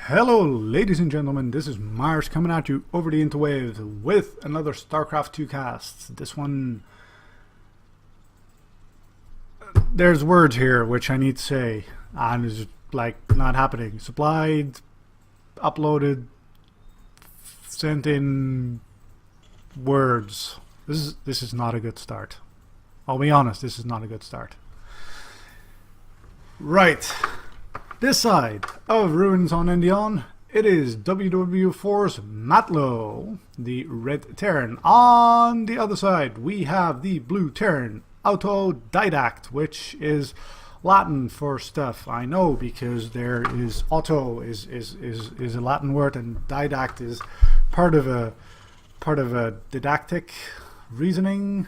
Hello ladies and gentlemen, this is Mars coming at you over the interwaves with another StarCraft 2 cast. This one, there's words here which I need to say and is like not happening. Supplied, uploaded, sent in words. This is not a good start. I'll be honest, this is not a good start. Right. This side of Ruins on Endion, it is WW4's Matlo, the red Terran. On the other side, we have the blue Terran, Autodidact, which is Latin for stuff. I know because there is auto is a Latin word, and didact is part of a didactic reasoning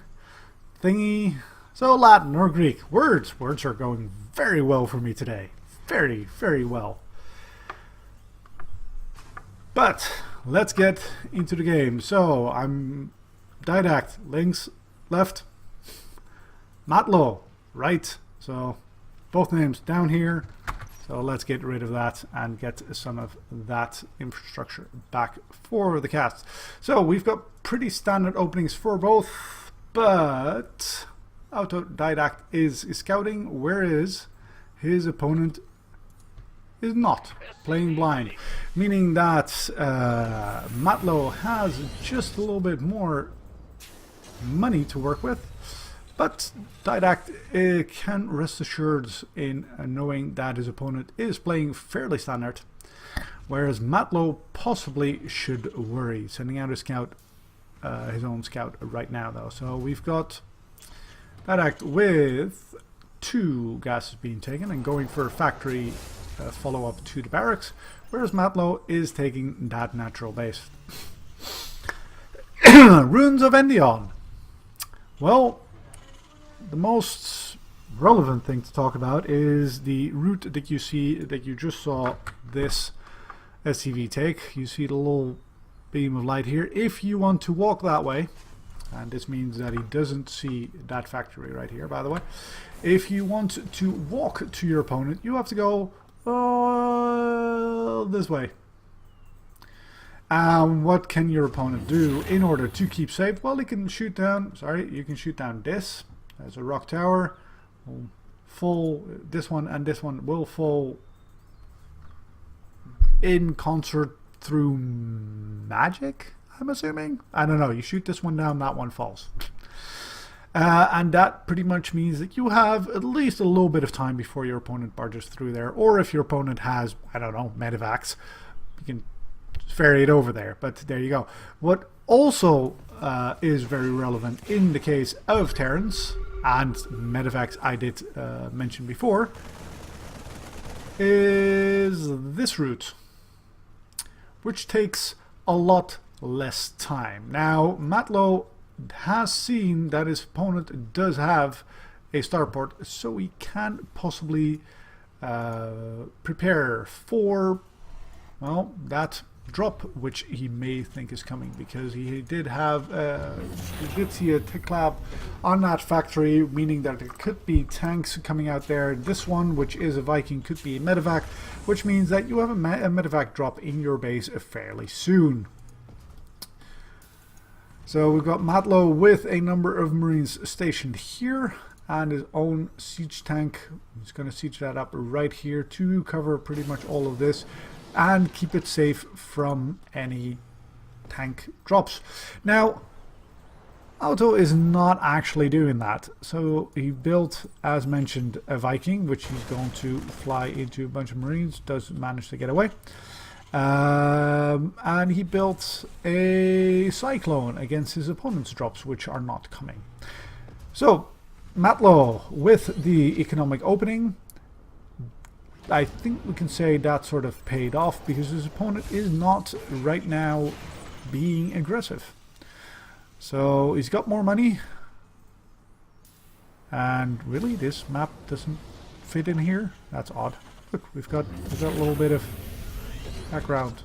thingy. So Latin or Greek words are going very well for me today. Very, very well. But let's get into the game. So I'm Didact, links, left, Matlo, right. So both names down here. So let's get rid of that and get some of that infrastructure back for the cast. So we've got pretty standard openings for both, but Autodidact is scouting, whereas his opponent is not playing blind, meaning that Matlo has just a little bit more money to work with, but Didact can rest assured in knowing that his opponent is playing fairly standard, whereas Matlo possibly should worry, sending out a scout, his own scout right now though. So we've got Didact with 2 gases being taken and going for a factory follow-up to the barracks, whereas Matlo is taking that natural base. Ruins of Endion. Well, the most relevant thing to talk about is the route that you see, that you just saw this SCV take. You see the little beam of light here. If you want to walk that way, and this means that he doesn't see that factory right here, by the way. If you want to walk to your opponent, you have to go this way. What can your opponent do in order to keep safe? Well, he can shoot down, you can shoot down this. There's a rock tower. Fall, this one and this one will fall in concert through magic, I'm assuming. I don't know. You shoot this one down, that one falls. And that pretty much means that you have at least a little bit of time before your opponent barges through there. Or if your opponent has, I don't know, medevacs, you can ferry it over there. But there you go. What also is very relevant in the case of Terrans, and medevacs I did mention before, is this route, which takes a lot less time. Now, Matlo has seen that his opponent does have a starport, so he can possibly prepare for, well, that drop which he may think is coming, because he did have he did see a tech lab on that factory, meaning that there could be tanks coming out there. This one, which is a Viking, could be a medevac, which means that you have a medevac drop in your base fairly soon. So we've got Matlo with a number of Marines stationed here and his own siege tank. He's going to siege that up right here to cover pretty much all of this and keep it safe from any tank drops. Now, Auto is not actually doing that. So he built, as mentioned, a Viking, which he's going to fly into a bunch of Marines. Does manage to get away. And he built a Cyclone against his opponent's drops, which are not coming. So Matlo with the economic opening, I think we can say that sort of paid off, because his opponent is not right now being aggressive. So he's got more money, and really this map doesn't fit in here. That's odd. Look, we've got a little bit of background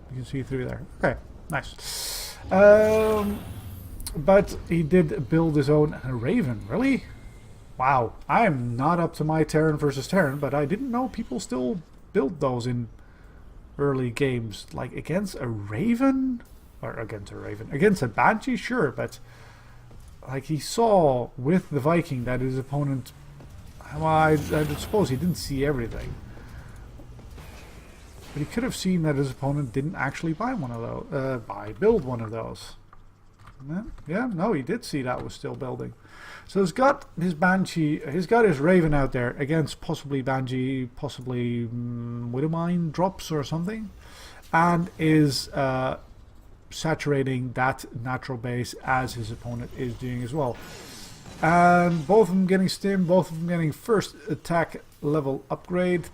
you can see through there. Okay, nice. But he did build his own Raven. Really? Wow, I am not up to my Terran versus Terran, but I didn't know people still build those in early games, like against a Raven, against a Banshee, sure, but like he saw with the Viking that his opponent, well, I suppose he didn't see everything, but he could have seen that his opponent didn't actually buy one of those, build one of those. Yeah, no, he did see that was still building. So he's got his Banshee, he's got his Raven out there against possibly Banshee, possibly Widowmine drops or something, and is saturating that natural base as his opponent is doing as well. And both of them getting stim, both of them getting first attack level upgrade,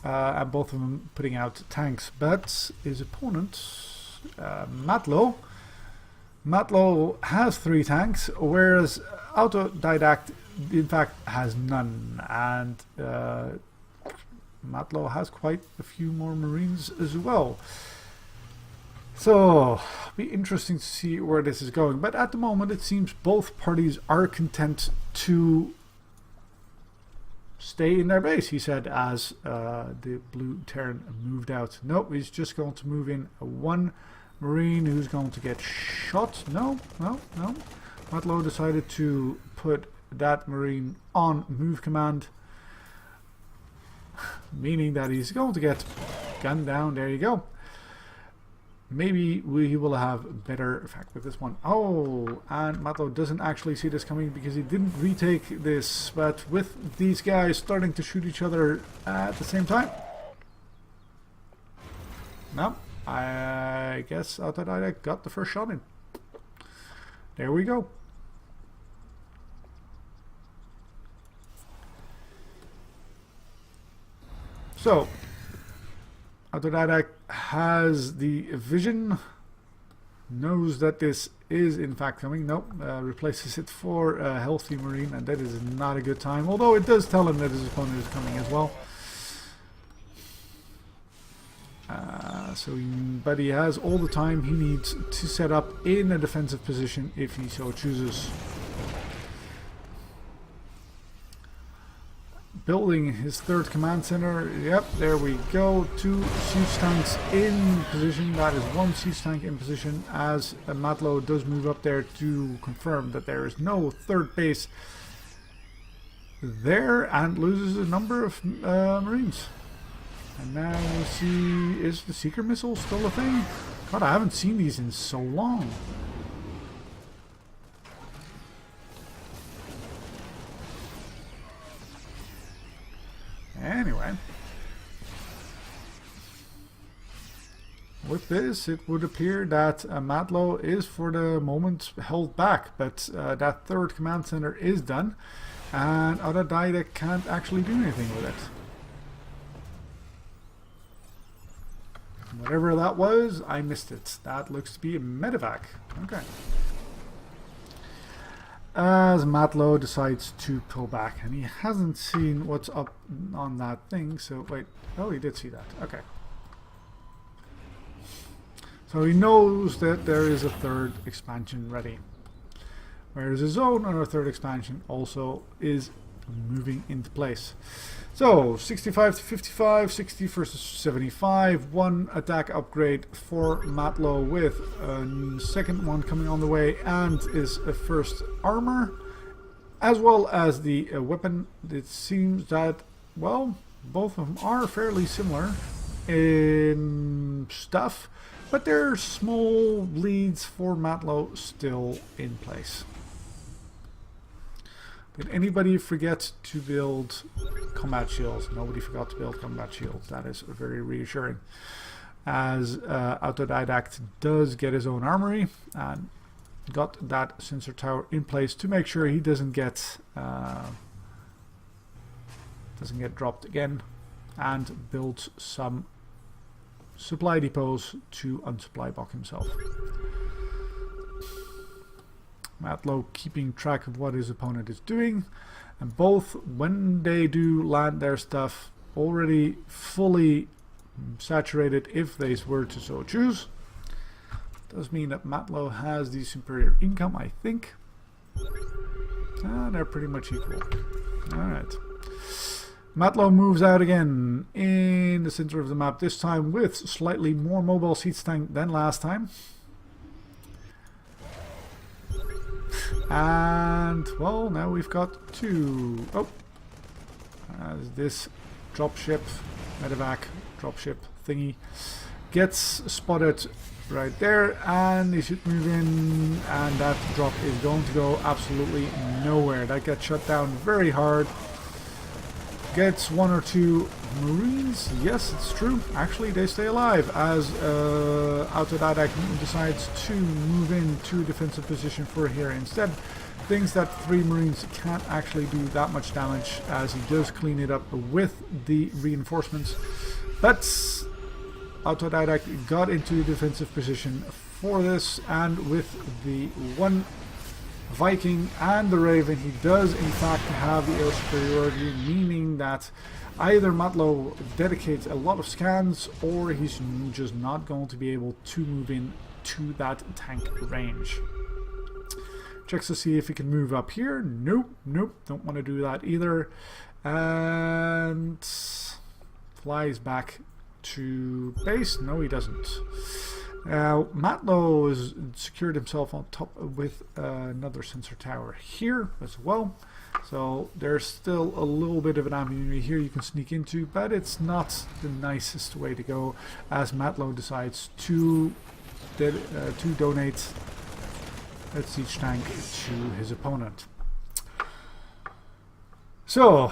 and both of them putting out tanks. But his opponent, Matlo has 3 tanks, whereas Autodidact in fact has none, and Matlo has quite a few more Marines as well. So it'll be interesting to see where this is going, but at the moment it seems both parties are content to stay in their base, he said, as the blue Terran moved out. Nope, he's just going to move in 1 Marine who's going to get shot. No. Matlo decided to put that Marine on move command, meaning that he's going to get gunned down. There you go. Maybe we will have better effect with this one. Oh, and Matlo doesn't actually see this coming because he didn't retake this, but with these guys starting to shoot each other at the same time. No, I guess Autodidact got the first shot in. There we go. So Autodidact has the vision, knows that this is in fact coming. Nope, replaces it for a healthy Marine, and that is not a good time, although it does tell him that his opponent is coming as well. But he has all the time he needs to set up in a defensive position if he so chooses. Building his 3rd command center. Yep, there we go. 2 siege tanks in position. That is 1 siege tank in position, as Matlo does move up there to confirm that there is no 3rd base there, and loses a number of Marines. And now we see, is the Seeker missile still a thing? God, I haven't seen these in so long. Anyway, with this, it would appear that Matlo is for the moment held back, but that 3rd command center is done, and Autodidact can't actually do anything with it. Whatever that was, I missed it. That looks to be a medevac. Okay. As Matlo decides to pull back, and he hasn't seen what's up on that thing, so wait, oh, he did see that. Okay. So he knows that there is a 3rd expansion ready, whereas his own on a 3rd expansion also is moving into place. So 65 to 55, 60 versus 75, 1 attack upgrade for Matlo, with a 2nd one coming on the way, and is a 1st armor, as well as the weapon. It seems that, well, both of them are fairly similar in stuff, but there are small leads for Matlo still in place. Did anybody forget to build combat shields? Nobody forgot to build combat shields. That is very reassuring, as Autodidact does get his own armory and got that sensor tower in place to make sure he doesn't get dropped again, and built some supply depots to unsupply Bok himself. Matlo keeping track of what his opponent is doing, and both, when they do land their stuff, already fully saturated if they were to so choose. Does mean that Matlo has the superior income, I think. They're pretty much equal. Alright. Matlo moves out again in the center of the map, this time with slightly more mobile siege tank than last time. And, well, now we've got two. Oh, this dropship, medevac dropship thingy gets spotted right there, and he should move in, and that drop is going to go absolutely nowhere. That gets shut down very hard. Gets one or two Marines. Yes, it's true. Actually, they stay alive as Autodidact decides to move into defensive position for here instead. Thinks that 3 Marines can't actually do that much damage as he does clean it up with the reinforcements. But Autodidact got into defensive position for this, and with the 1 Viking and the Raven, he does in fact have the air superiority, meaning that either Matlo dedicates a lot of scans or he's just not going to be able to move in to that tank range. Checks to see if he can move up here. Nope, nope, don't want to do that either. And flies back to base. No, he doesn't. Now, Matlo has secured himself on top with another sensor tower here as well. So there's still a little bit of an avenue here you can sneak into, but it's not the nicest way to go as Matlo decides to donate a siege tank to his opponent. So,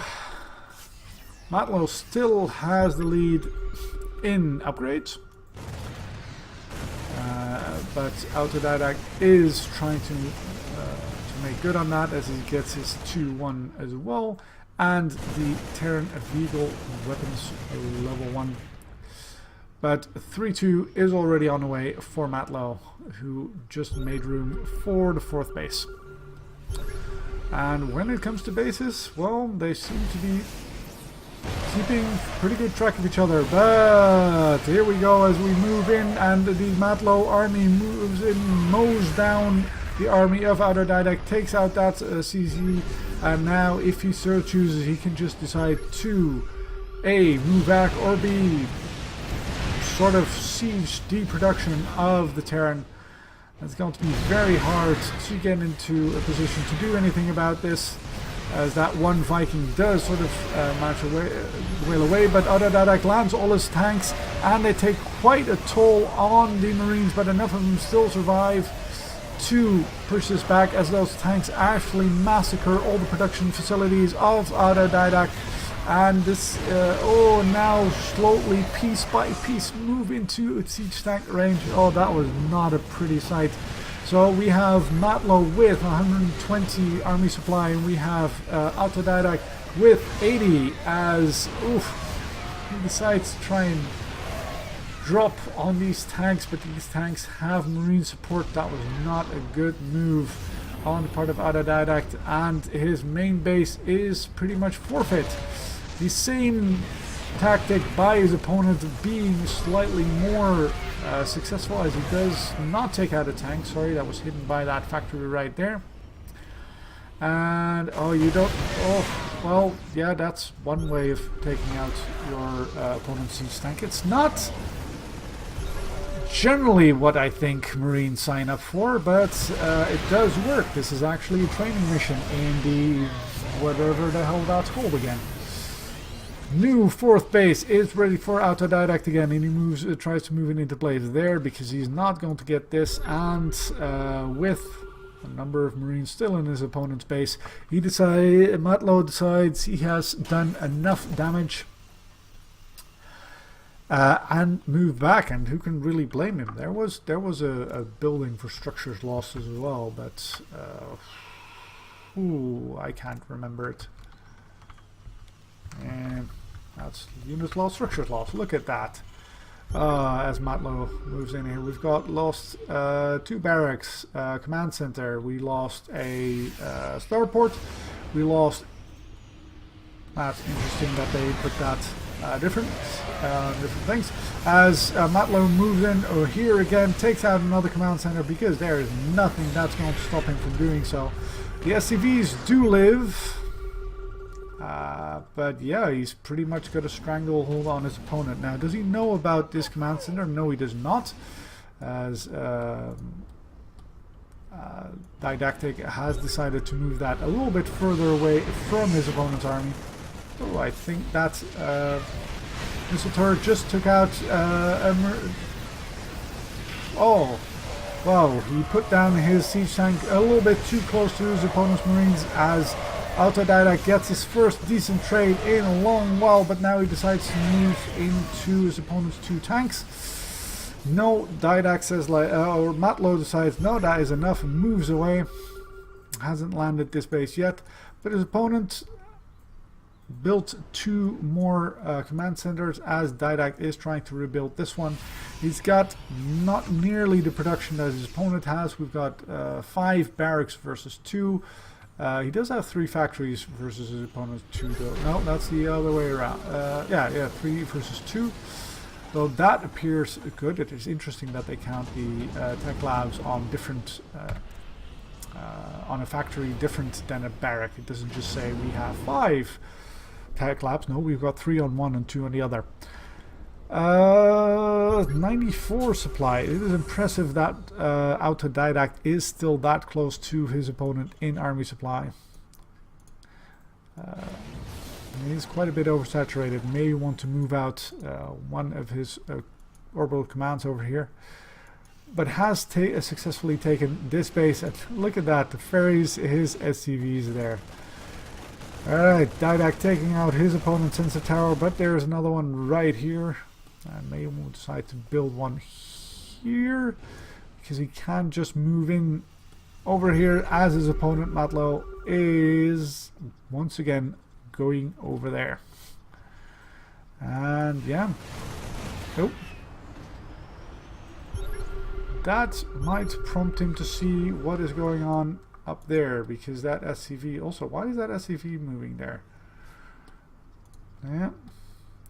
Matlo still has the lead in upgrades. But Autodidact is trying to make good on that as he gets his 2-1 as well, and the Terran vehicle weapons level 1. But 3-2 is already on the way for Matlo, who just made room for the 4th base. And when it comes to bases, well, they seem to be keeping pretty good track of each other, but here we go as we move in, and the Matlo army moves in, mows down the army of Autodidact, takes out that CZ, and now if he so chooses he can just decide to A, move back, or B, sort of siege the production of the Terran. It's going to be very hard to get into a position to do anything about this, as that 1 Viking does sort of march away, but Autodidact lands all his tanks, and they take quite a toll on the Marines, but enough of them still survive to push this back as those tanks actually massacre all the production facilities of Autodidact, and this now slowly, piece by piece, move into its siege tank range. Oh, that was not a pretty sight. So we have Matlo with 120 army supply, and we have Autodidact with 80 as he decides to try and drop on these tanks, but these tanks have marine support. That was not a good move on the part of Autodidact, and his main base is pretty much forfeit. The same tactic by his opponent being slightly more successful, as he does not take out a tank. Sorry, that was hidden by that factory right there. And well, yeah, that's one way of taking out your opponent's siege tank. It's not generally what I think Marines sign up for, but it does work. This is actually a training mission in the whatever the hell that's called again. New 4th base is ready for Autodidact again, and he tries to move it into place there because he's not going to get this, and with a number of Marines still in his opponent's base, Matlo decides he has done enough damage and move back, and who can really blame him? There was a building for structures lost as well, but I can't remember it. And that's units lost, structures lost. Look at that. As Matlo moves in here, we've got lost 2 barracks, command center. We lost a starport. We lost. That's interesting that they put that different things. As Matlo moves in here again, takes out another command center because there is nothing that's going to stop him from doing so. The SCVs do live. But yeah, he's pretty much got a stranglehold on his opponent. Now, does he know about this command center? No, he does not. As Didactic has decided to move that a little bit further away from his opponent's army. Oh, I think that missile turret just took out oh, wow, he put down his siege tank a little bit too close to his opponent's marines as Autodidact gets his first decent trade in a long while, but now he decides to move into his opponent's 2 tanks. No, Didact says, like, or Matlo decides, no, that is enough, and moves away. Hasn't landed this base yet, but his opponent built 2 more command centers as Didact is trying to rebuild this one. He's got not nearly the production that his opponent has. We've got 5 barracks versus 2. He does have 3 factories versus his opponent's 2 though. No, that's the other way around. Yeah, 3 versus 2. So that appears good. It is interesting that they count the tech labs on different, on a factory different than a barrack. It doesn't just say we have 5 tech labs. No, we've got 3 on one and 2 on the other. 94 supply. It is impressive that Autodidact is still that close to his opponent in army supply. He's quite a bit oversaturated. May want to move out one of his orbital commands over here, but has successfully taken this base. And look at that, the ferries, his SCVs there. Alright, Didact taking out his opponent's sensor tower, but there's another one right here. And may will decide to build one here, because he can't just move in over here as his opponent Matlo is once again going over there. And yeah, nope. That might prompt him to see what is going on up there, because that SCV also, why is that SCV moving there? Yeah,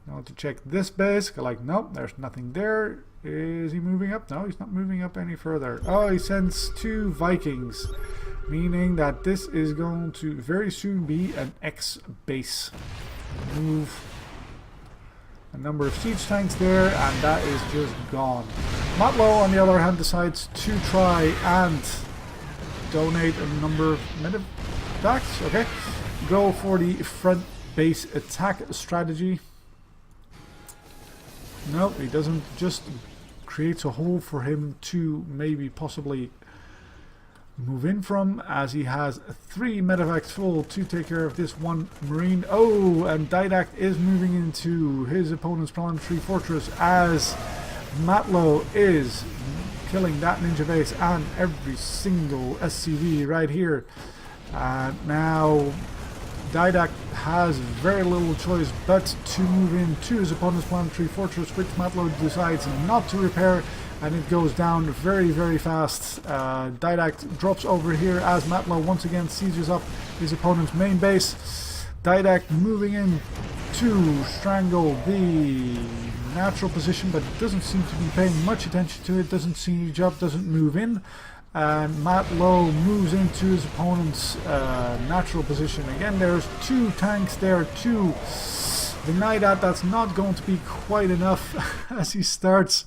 I want to check this base, like nope, there's nothing there. Is he moving up? No, he's not moving up any further. Oh, he sends 2 Vikings, meaning that this is going to very soon be an X base. Move a number of siege tanks there, and that is just gone. Matlo, on the other hand, decides to try and donate a number of medevacts. Okay, go for the front base attack strategy. No, he doesn't. Just creates a hole for him to maybe possibly move in from, as he has 3 medevacts full to take care of this 1 marine. Oh, and Didact is moving into his opponent's planetary fortress as Matlo is killing that ninja base and every single SCV right here. Now Didact has very little choice but to move into his opponent's planetary fortress, which Matlo decides not to repair, and it goes down very, very fast. Didact drops over here as Matlo once again sieges up his opponent's main base. Didact moving in to strangle the natural position, but doesn't seem to be paying much attention to it, doesn't siege up, doesn't move in. And Matlo moves into his opponent's natural position. Again, there's 2 tanks there to deny that. That's not going to be quite enough as he starts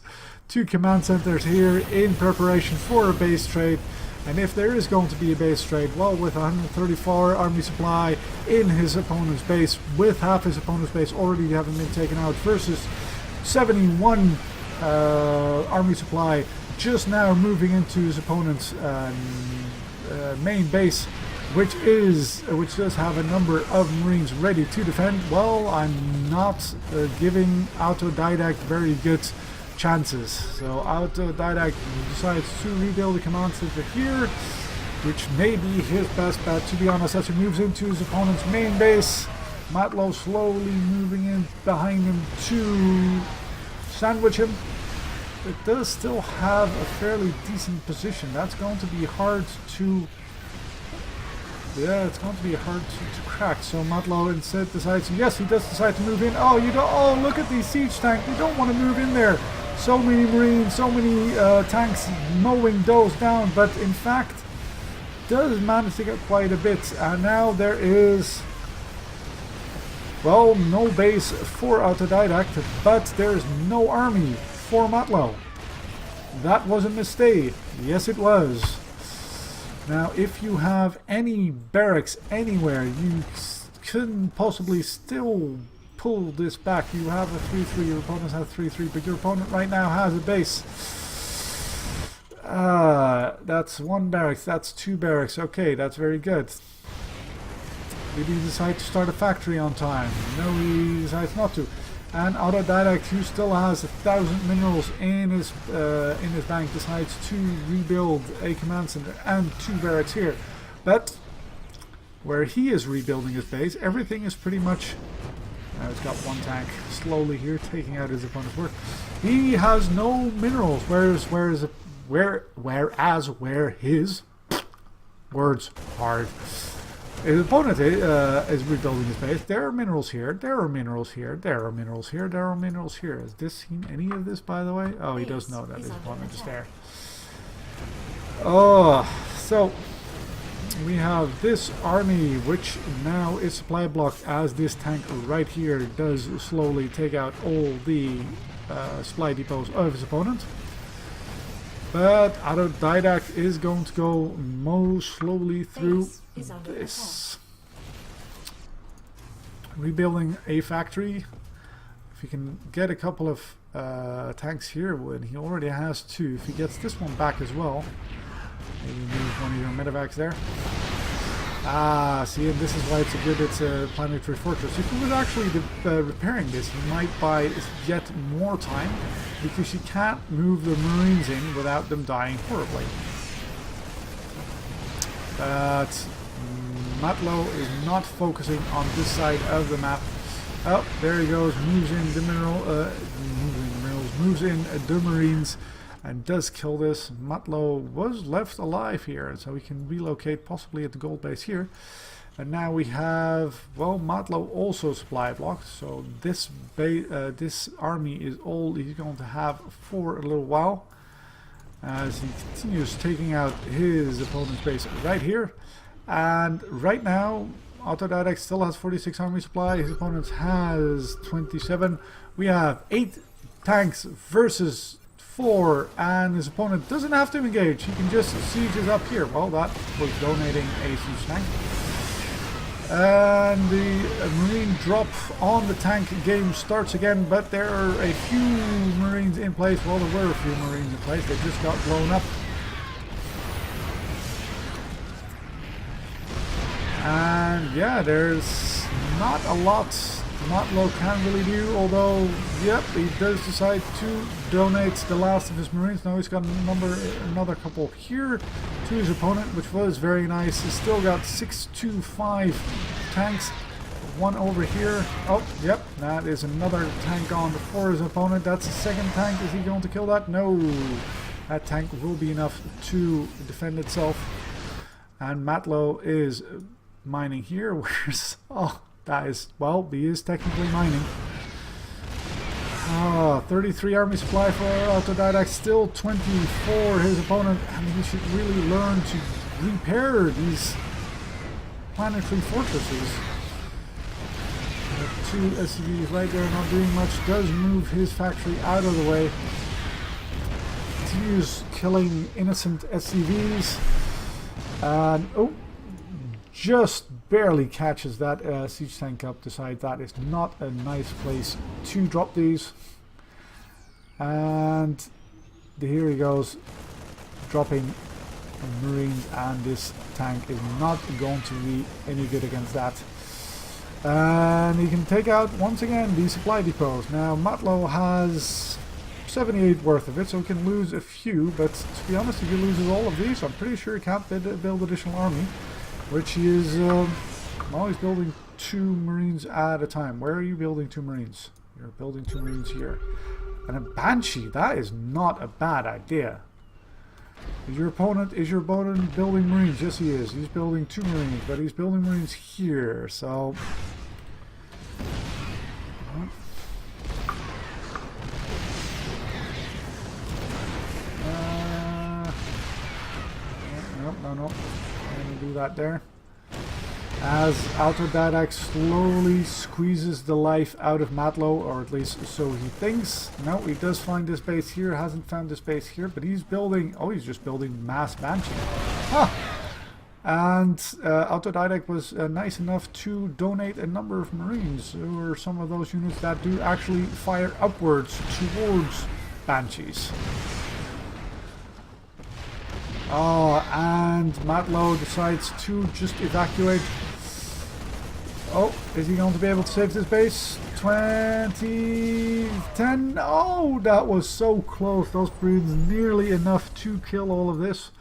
2 command centers here in preparation for a base trade. And if there is going to be a base trade, well, with 134 army supply in his opponent's base, with half his opponent's base already having been taken out versus 71 army supply just now moving into his opponent's main base, which does have a number of marines ready to defend. Well, I'm not giving Autodidact very good chances. So Autodidact decides to rebuild the command center here, which may be his best bet, to be honest, as he moves into his opponent's main base. Matlo slowly moving in behind him to sandwich him. It does still have a fairly decent position. That's going to be hard to... yeah, it's going to be hard to crack. So Matlo instead decides... yes, he does decide to move in. Oh, you don't... oh, look at these siege tanks. You don't want to move in there. So many marines, so many tanks mowing those down. But in fact, does manage to get quite a bit. And now there is Well, no base for Autodidact, but there's no army for Matlo. That was a mistake. Yes, it was. Now, if you have any barracks anywhere, you couldn't possibly still pull this back. You have a 3-3, your opponent has 3-3, but your opponent right now has a base. That's one barracks, that's two barracks. Okay, that's very good. Did he decide to start a factory on time? No, he decides not to. And Autodidact, who still has 1,000 minerals in his bank, decides to rebuild a command center and two barracks here. But where he is rebuilding his base, everything is pretty much... he's got one tank slowly here, taking out his opponent's work. He has no minerals, whereas his words hard. His opponent is rebuilding his base. There are minerals here. There are minerals here. There are minerals here. There are minerals here. Has this seen any of this, by the way? Oh, he does know that his opponent is there. Oh, so we have this army, which now is supply blocked as this tank right here does slowly take out all the supply depots of his opponent. But Autodidact is going to go most slowly through this. Rebuilding a factory. If he can get a couple of tanks here, when he already has two. If he gets this one back as well, maybe move one of your medevacs there. See, and this is why it's a planetary fortress. If he was actually repairing this, he might buy yet more time, because you can't move the Marines in without them dying horribly. But Matlo is not focusing on this side of the map. Oh, there he goes, moves in the moves in the Marines, and does kill this. Matlo was left alive here, so we can relocate possibly at the gold base here. And now we have, well, Matlo also supply blocked, so this army is all he's going to have for a little while, as he continues taking out his opponent's base right here. And right now, Autodidact still has 46 army supply, his opponent has 27. We have 8 tanks versus 4, and his opponent doesn't have to engage, he can just sieges up here. Well, that was donating a siege tank. And the Marine drop on the tank game starts again, but there are a few Marines in place. Well, there were a few Marines in place, they just got blown up. And yeah, there's not a lot Matlo can really do, although, yep, he does decide to donate the last of his Marines. Now he's got another couple here to his opponent, which was very nice. He's still got 625 tanks. One over here. Oh, yep, that is another tank on for his opponent. That's the second tank. Is he going to kill that? No. That tank will be enough to defend itself. And Matlo is mining here. Where's... oh, that is... well, he is technically mining. 33 army supply for Autodidact, still 20 for his opponent, and he should really learn to repair these planetary fortresses. Two SCVs right there, not doing much, does move his factory out of the way. Continues killing innocent SCVs, and oh, just barely catches that siege tank up. Decide that is not a nice place to drop these, and here he goes, dropping Marines, and this tank is not going to be any good against that. And he can take out once again the supply depots. Now Matlo has 78 worth of it, so he can lose a few, but to be honest, if he loses all of these, I'm pretty sure he can't build additional army, which he is, well, he's building 2 Marines at a time. Where are you building 2 Marines? You're building 2 Marines here. And a Banshee, that is not a bad idea. Is your opponent building Marines? Yes, he is. He's building 2 Marines, but he's building Marines here, so... no. I'm gonna do that there. as Autodidact slowly squeezes the life out of Matlo, or at least so he thinks. No, he does find this base here, hasn't found this base here, but he's building, oh, he's just building mass banshee. Huh. And Autodidact was nice enough to donate a number of Marines, or some of those units that do actually fire upwards towards banshees. Oh, and Matlo decides to just evacuate. Oh, is he going to be able to save this base? 20, 10. Oh, that was so close. Those Marines nearly enough to kill all of this.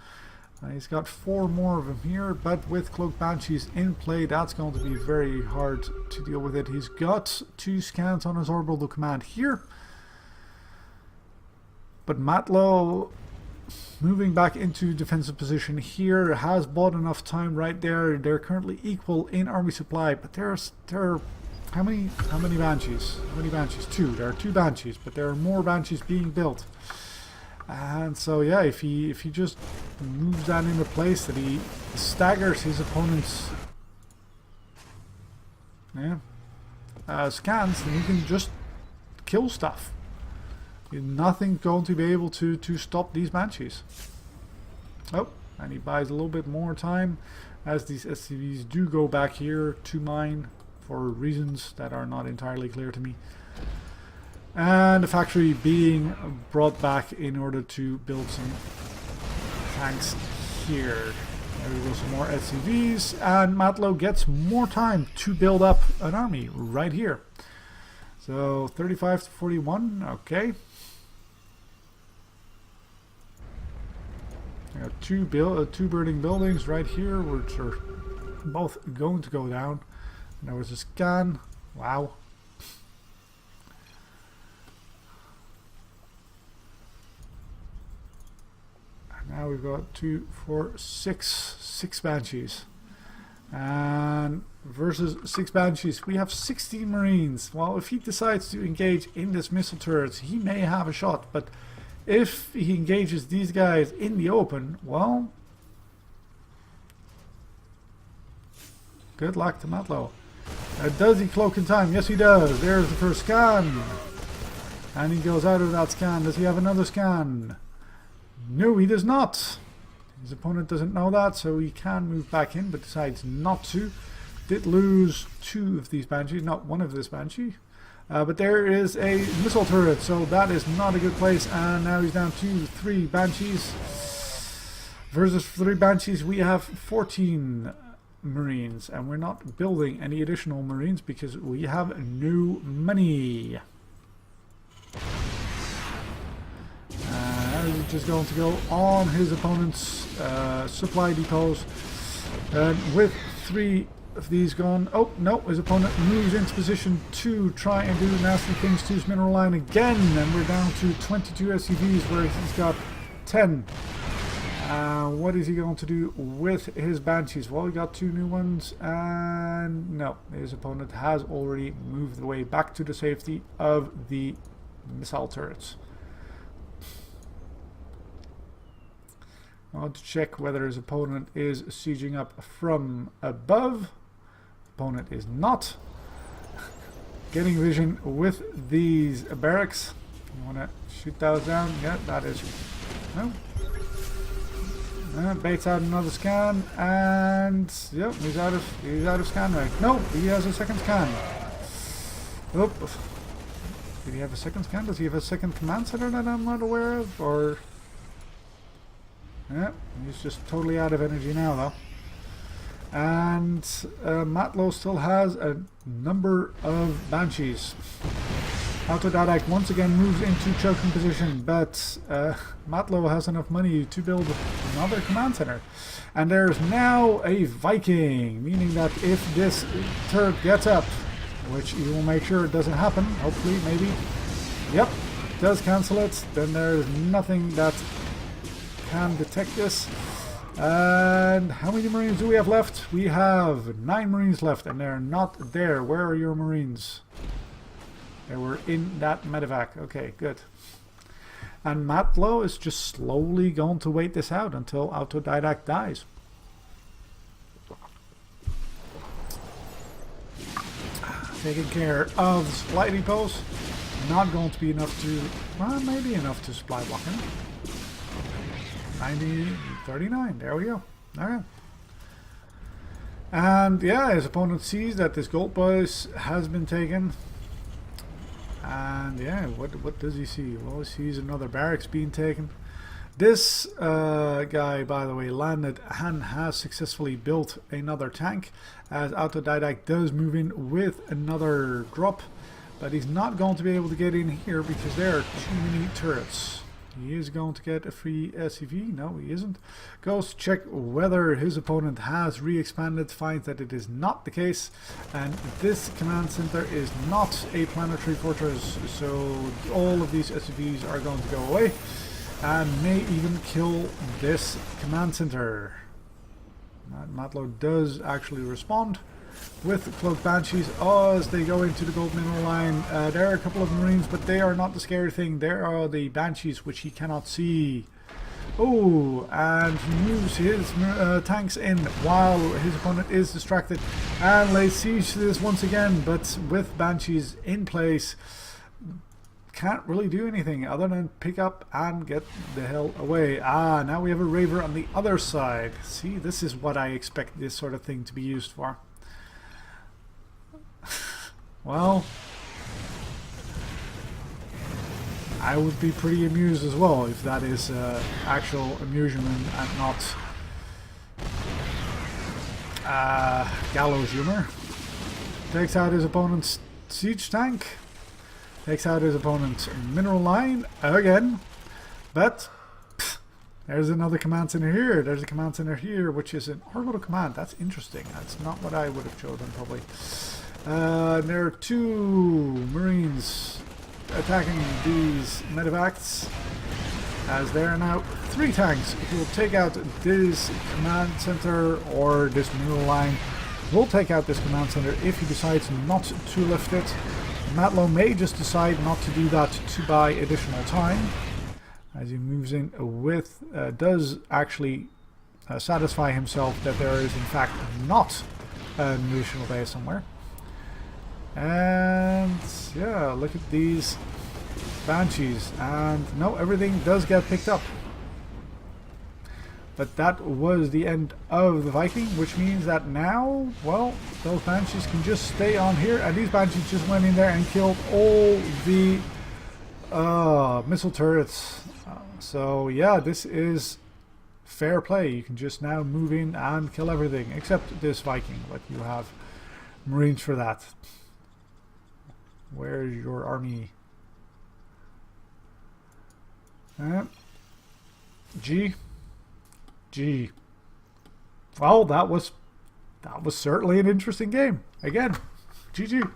He's got 4 more of them here, but with Cloaked Banshees in play, that's going to be very hard to deal with it. He's got 2 scans on his orbital command here. But Matlo, moving back into defensive position here, has bought enough time right there. They're currently equal in army supply, but there are how many banshees? How many banshees? 2. There are 2 banshees, but there are more banshees being built. And so yeah, if he just moves that into place, that he staggers his opponent's scans, then he can just kill stuff. Nothing's going to be able to stop these banshees. Oh, and he buys a little bit more time as these SCVs do go back here to mine for reasons that are not entirely clear to me. And the factory being brought back in order to build some tanks here. There we go, some more SCVs, and Matlo gets more time to build up an army right here. So 35 to 41, okay. I got two burning buildings right here, which are both going to go down. And there was a scan. Wow. Now we've got 2, 4, 6 banshees, and versus 6 banshees we have 16 marines. Well, if he decides to engage in this missile turrets, he may have a shot, but if he engages these guys in the open, well, good luck to Matlo. Does he cloak in time? Yes, he does. There's the first scan, and he goes out of that scan. Does he have another scan? No, he does not. His opponent doesn't know that, so he can move back in, but decides not to. Did lose 2 of these banshees, not 1 of this banshee. But there is a missile turret, so that is not a good place. And now he's down to 3 banshees. Versus 3 banshees, we have 14 marines, and we're not building any additional marines because we have no money. He's just going to go on his opponent's supply depots, and with 3 of these gone, oh no, his opponent moves into position to try and do nasty things to his mineral line again, and we're down to 22 SCVs where he's got 10. What is he going to do with his banshees? Well, he got 2 new ones, and no, his opponent has already moved away back to the safety of the missile turrets. I want to check whether his opponent is sieging up from above. Opponent is not. Getting vision with these barracks. You want to shoot those down? Yeah, that is. No. Baits out another scan, and yep, he's out of scan rank. No, he has a second scan. Oh, did he have a second scan? Does he have a second command center that I'm not aware of, or? Yeah, he's just totally out of energy now, though. And Matlo still has a number of banshees. Autodidact once again moves into choking position, but Matlo has enough money to build another command center. And there's now a Viking, meaning that if this turret gets up, which you will make sure it doesn't happen, hopefully, maybe. Yep, it does cancel it. Then there's nothing that can detect this. And how many marines do we have left? We have 9 marines left, and they're not there. Where are your marines? They were in that medevac. Okay, good. And Matlo is just slowly going to wait this out until Autodidact dies. taking care of the supply depots. Not going to be enough to, well, maybe enough to supply block him. 90, 39, there we go. Alright. And yeah, his opponent sees that this gold bus has been taken. And yeah, what does he see? Well, he sees another barracks being taken. This guy, by the way, landed and has successfully built another tank, as Autodidact does move in with another drop, but he's not going to be able to get in here because there are too many turrets. He is going to get a free SCV. No, he isn't. Goes to check whether his opponent has re-expanded, finds that it is not the case, and this command center is not a planetary fortress, so all of these SCVs are going to go away and may even kill this command center. Matlo does actually respond with Cloaked Banshees as they go into the gold mineral line. There are a couple of Marines, but they are not the scary thing. There are the Banshees, which he cannot see. Oh, and he moves his tanks in while his opponent is distracted and lays siege to this once again, but with Banshees in place, can't really do anything other than pick up and get the hell away. Ah, now we have a Raver on the other side. See, this is what I expect this sort of thing to be used for. Well, I would be pretty amused as well if that is actual amusement and not gallows humor. Takes out his opponent's siege tank. Takes out his opponent's mineral line again. But there's another command center here. There's a command center here, which is an orbital command. That's interesting. That's not what I would have chosen, probably. There are two Marines attacking these medevacts, as there are now 3 tanks who will take out this command center or this mineral line. Will take out this command center if he decides not to lift it. Matlo may just decide not to do that to buy additional time, as he moves in with, does actually satisfy himself that there is in fact not an additional base somewhere. And yeah, look at these Banshees, and no, everything does get picked up. But that was the end of the Viking, which means that now, well, those Banshees can just stay on here, and these Banshees just went in there and killed all the missile turrets. So yeah, this is fair play. You can just now move in and kill everything, except this Viking, but you have Marines for that. Where's your army? G. Well, that was certainly an interesting game. Again, GG.